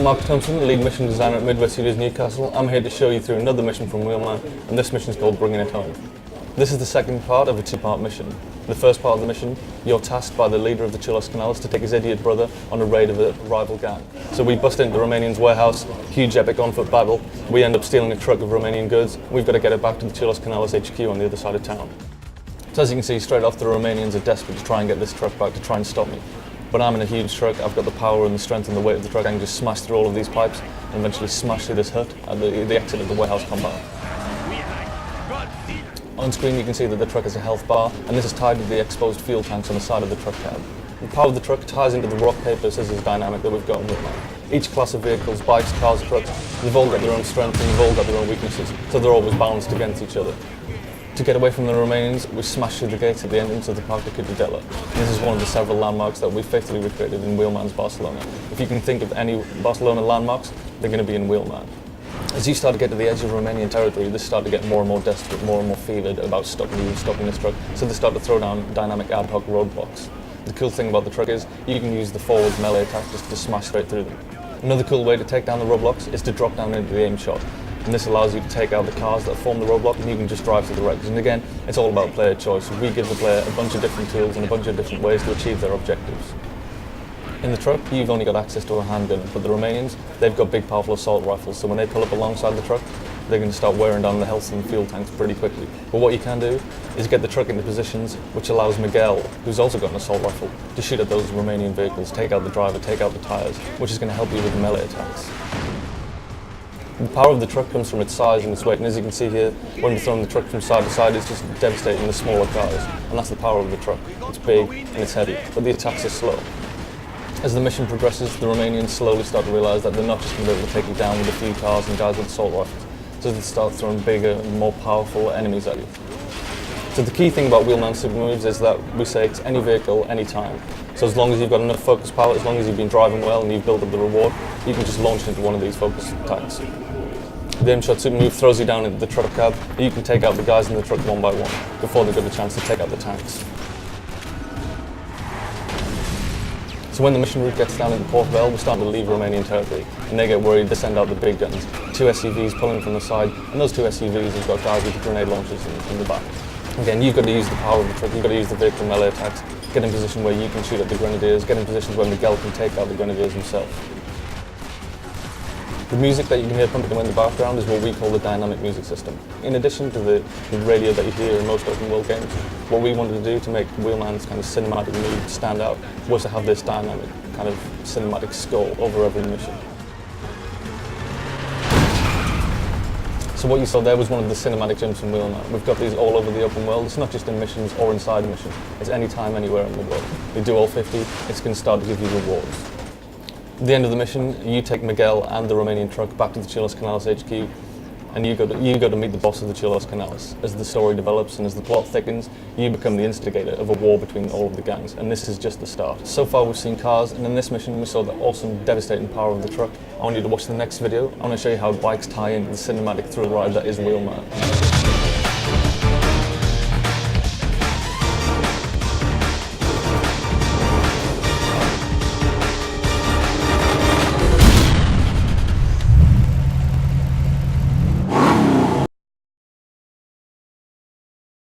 I'm Mark Thompson, lead mission designer at Midwest Studios Newcastle. I'm here to show you through another mission from Wheelman, and this mission is called Bringing It Home. This is the second part of a two-part mission. The first part of the mission, you're tasked by the leader of the Chilos Canals to take his idiot brother on a raid of a rival gang. So we bust into the Romanians' warehouse, huge epic on-foot battle. We end up stealing a truck of Romanian goods. We've got to get it back to the Chilos Canals HQ on the other side of town. So as you can see, straight off the Romanians are desperate to try and get this truck back, to try and stop me. But I'm in a huge truck, I've got the power and the strength and the weight of the truck. I can just smash through all of these pipes and eventually smash through this hut at the exit of the warehouse compound. On screen you can see that the truck has a health bar, and this is tied to the exposed fuel tanks on the side of the truck cab. The power of the truck ties into the rock, paper, scissors dynamic that we've got in Wheelman. Each class of vehicles, bikes, cars, trucks, they've all got their own strengths and they've all got their own weaknesses, so they're always balanced against each other. To get away from the Romanians, we smashed through the gates at the entrance of the Parc de Cutadella. This is one of the several landmarks that we faithfully recreated in Wheelman's Barcelona. If you can think of any Barcelona landmarks, they're going to be in Wheelman. As you start to get to the edge of Romanian territory, they start to get more and more desperate, more and more fevered about stopping you and stopping this truck, so they start to throw down dynamic ad hoc roadblocks. The cool thing about the truck is you can use the forward melee tactics to smash straight through them. Another cool way to take down the roadblocks is to drop down into the aim shot. And this allows you to take out the cars that form the roadblock, and you can just drive to the wrecks. And again, it's all about player choice. We give the player a bunch of different tools and a bunch of different ways to achieve their objectives. In the truck, you've only got access to a handgun, but the Romanians, they've got big powerful assault rifles, so when they pull up alongside the truck, they're going to start wearing down the health and fuel tanks pretty quickly. But what you can do is get the truck into positions which allows Miguel, who's also got an assault rifle, to shoot at those Romanian vehicles, take out the driver, take out the tyres, which is going to help you with the melee attacks. The power of the truck comes from its size and its weight, and as you can see here, when we're throwing the truck from side to side, it's just devastating the smaller cars, and that's the power of the truck. It's big and it's heavy, but the attacks are slow. As the mission progresses, the Romanians slowly start to realise that they're not just going to be able to take you down with a few cars and guys with assault rifles, so they start throwing bigger and more powerful enemies at you. So the key thing about Wheelman super moves is that we say it's any vehicle, any time. So as long as you've got enough focus power, as long as you've been driving well and you've built up the reward, you can just launch into one of these focus attacks. The aim shot super move throws you down into the truck cab, and you can take out the guys in the truck one by one before they've got a chance to take out the tanks. So when the mission route gets down into Port Vell, we're starting to leave Romanian territory, and they get worried, they send out the big guns. 2 SUVs pulling from the side, and those 2 SUVs have got guys with grenade launchers in the back. Again, you've got to use the power of the truck, you've got to use the vehicle melee attacks, get in a position where you can shoot at the grenadiers, get in positions where Miguel can take out the grenadiers himself. The music that you can hear pumping in the background is what we call the dynamic music system. In addition to the radio that you hear in most open world games, what we wanted to do to make Wheelman's kind of cinematic mood stand out was to have this dynamic kind of cinematic score over every mission. So what you saw there was one of the cinematic jumps in Wheelman. We've got these all over the open world. It's not just in missions or inside missions. It's anytime, anywhere in the world. You do all 50, it's going to start to give you rewards. At the end of the mission, you take Miguel and the Romanian truck back to the Chilos Canals HQ, and you go to meet the boss of the Chilos Canals. As the story develops and as the plot thickens, you become the instigator of a war between all of the gangs, and this is just the start. So far we've seen cars, and in this mission we saw the awesome, devastating power of the truck. I want you to watch the next video. I want to show you how bikes tie into the cinematic thrill ride that is Wheelman.